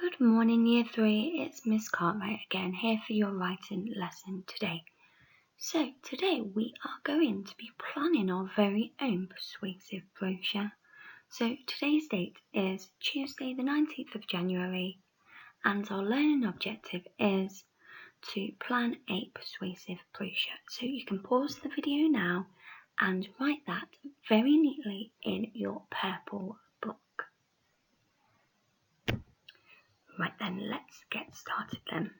Good morning, Year 3. It's Miss Cartwright again, here for your writing lesson today. So, today we are going to be planning our very own persuasive brochure. So, today's date is Tuesday the 19th of January, and our learning objective is to plan a persuasive brochure. So, you can pause the video now and write that very neatly in your purple book. Right then, let's get started then.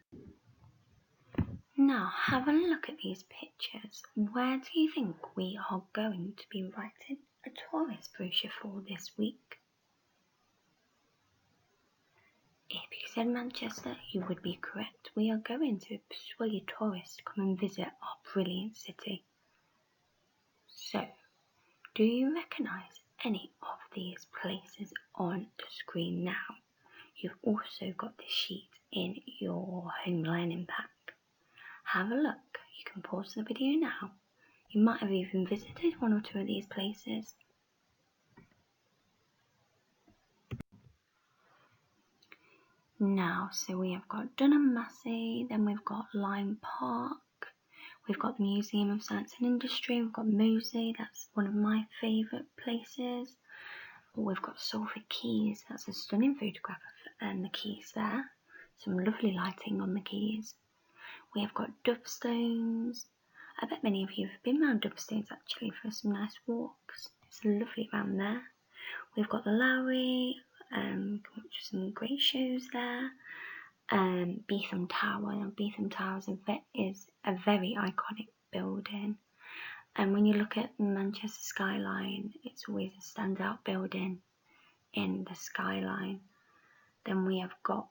Now, have a look at these pictures. Where do you think we are going to be writing a tourist brochure for this week? If you said Manchester, you would be correct. We are going to persuade tourists to come and visit our brilliant city. So, do you recognise any of these places on the screen now? You've also got the sheet in your home learning pack. Have a look. You can pause the video now. You might have even visited one or two of these places. Now, so we have got Dunham Massey, then we've got Lyme Park, we've got the Museum of Science and Industry, we've got Mosey, that's one of my favourite places. We've got Salford Quays, that's a stunning photograph of the quays there. Some lovely lighting on the quays. We have got Dovestones. I bet many of you have been around Dovestones actually for some nice walks. It's lovely around there. We've got the Lowry, some great shows there. Beetham Tower. Now, Beetham Tower is a very iconic building. And when you look at Manchester skyline, it's always a standout building in the skyline. Then we have got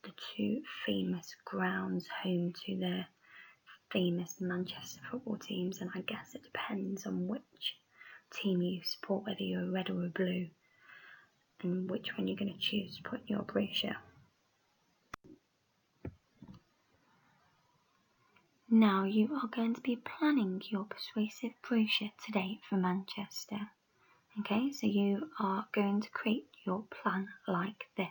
the two famous grounds home to the famous Manchester football teams, and I guess it depends on which team you support, whether you're a red or a blue, and which one you're going to choose to put in your brochure. Now you are going to be planning your persuasive brochure today for Manchester. Okay, so you are going to create your plan like this.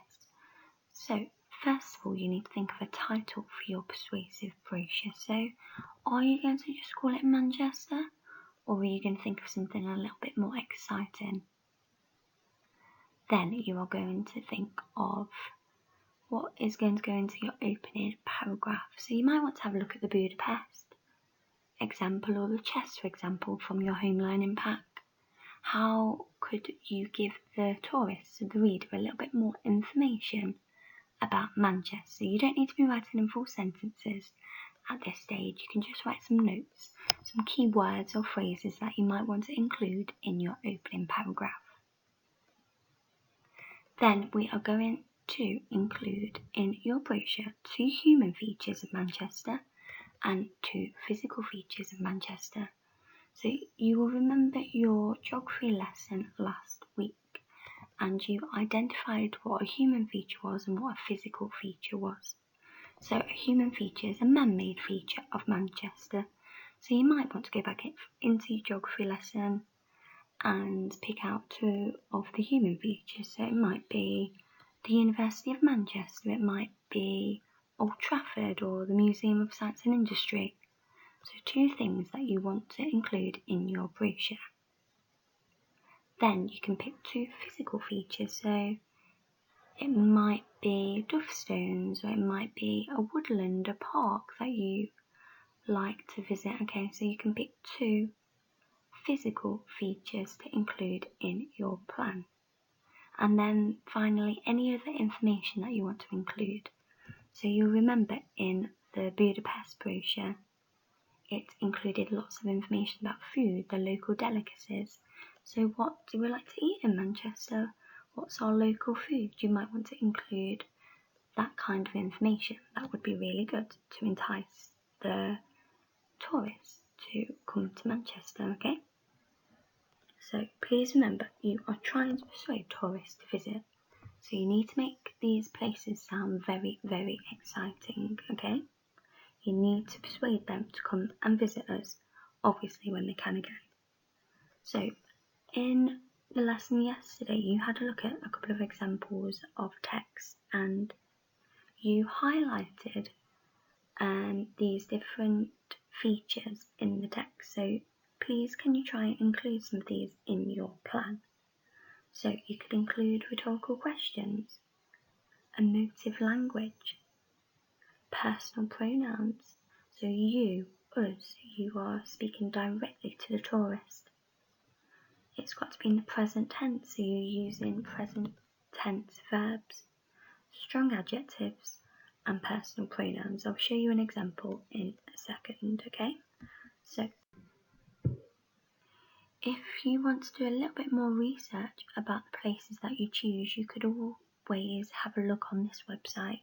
So first of all, you need to think of a title for your persuasive brochure. So are you going to just call it Manchester, or are you going to think of something a little bit more exciting? Then you are going to think of what is going to go into your opening paragraph. So you might want to have a look at the Budapest example or the Chester example from your home learning pack. How could you give the tourist, the reader, a little bit more information about Manchester? You don't need to be writing in full sentences at this stage. You can just write some notes, some key words or phrases that you might want to include in your opening paragraph. Then we are going to include in your brochure 2 human features of Manchester and 2 physical features of Manchester. So you will remember your geography lesson last week, and you identified what a human feature was and what a physical feature was. So a human feature is a man-made feature of Manchester. So you might want to go back into your geography lesson and pick out 2 of the human features. So it might be the University of Manchester, it might be Old Trafford or the Museum of Science and Industry. So 2 things that you want to include in your brochure. Then you can pick 2 physical features. So it might be Dovestones, or it might be a woodland, a park that you like to visit. Okay, so you can pick 2 physical features to include in your plan. And then finally, any other information that you want to include. So you'll remember in the Budapest brochure, it included lots of information about food, the local delicacies. So what do we like to eat in Manchester? What's our local food? You might want to include that kind of information. That would be really good to entice the tourists to come to Manchester, okay? So please remember, you are trying to persuade tourists to visit. So you need to make these places sound very, very exciting, okay? You need to persuade them to come and visit us, obviously when they can again. So in the lesson yesterday, you had a look at a couple of examples of text and you highlighted these different features in the text. So please can you try and include some of these in your plan? So you could include rhetorical questions, emotive language, personal pronouns. So you, us, you are speaking directly to the tourist. It's got to be in the present tense, so you're using present tense verbs, strong adjectives, and personal pronouns. I'll show you an example in a second, okay? So, if you want to do a little bit more research about the places that you choose, you could always have a look on this website,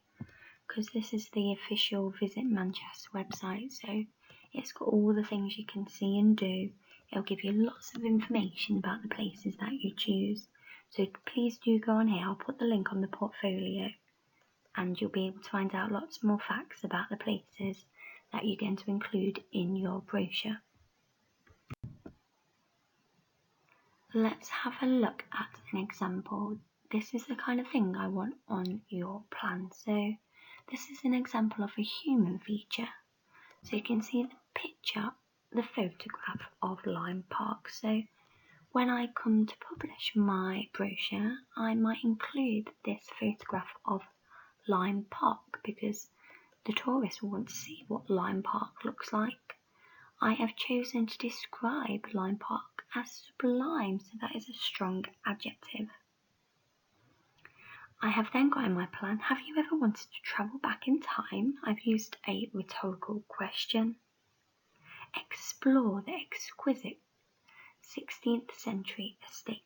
because this is the official Visit Manchester website, so it's got all the things you can see and do. It'll give you lots of information about the places that you choose. So please do go on here. I'll put the link on the portfolio and you'll be able to find out lots more facts about the places that you're going to include in your brochure. Let's have a look at an example. This is the kind of thing I want on your plan. So this is an example of a human feature. So you can see the picture, the photograph of Lime Park. So when I come to publish my brochure, I might include this photograph of Lime Park because the tourists will want to see what Lime Park looks like. I have chosen to describe Lime Park as sublime, so that is a strong adjective. I have then got in my plan, have you ever wanted to travel back in time? I've used a rhetorical question. Explore the exquisite 16th century estate.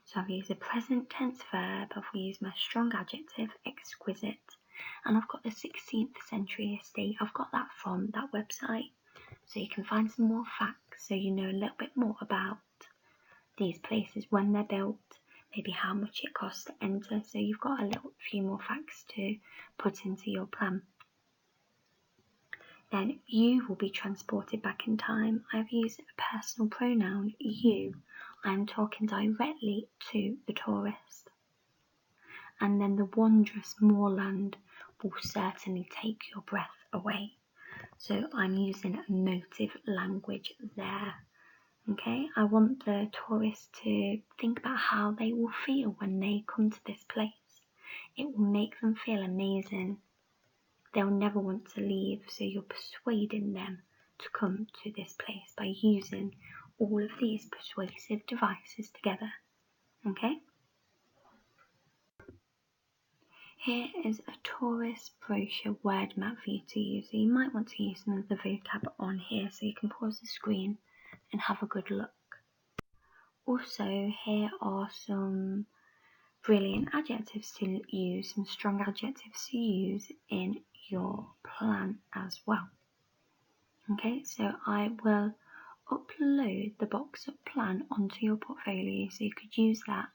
So I've used a present tense verb, I've used my strong adjective, exquisite, and I've got the 16th century estate. I've got that from that website, so you can find some more facts so you know a little bit more about these places, when they're built, maybe how much it costs to enter, so you've got a few more facts to put into your plan. Then you will be transported back in time. I've used a personal pronoun, you. I'm talking directly to the tourist. And then the wondrous moorland will certainly take your breath away. So I'm using emotive language there. Okay, I want the tourists to think about how they will feel when they come to this place. It will make them feel amazing. They'll never want to leave, so you're persuading them to come to this place by using all of these persuasive devices together. Okay? Here is a tourist brochure word map for you to use. So you might want to use some of the vocab on here, so you can pause the screen and have a good look. Also, here are some brilliant adjectives to use, some strong adjectives to use in your plan as well. Okay, so I will upload the box up plan onto your portfolio, so you could use that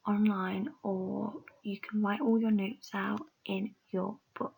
online or you can write all your notes out in your book.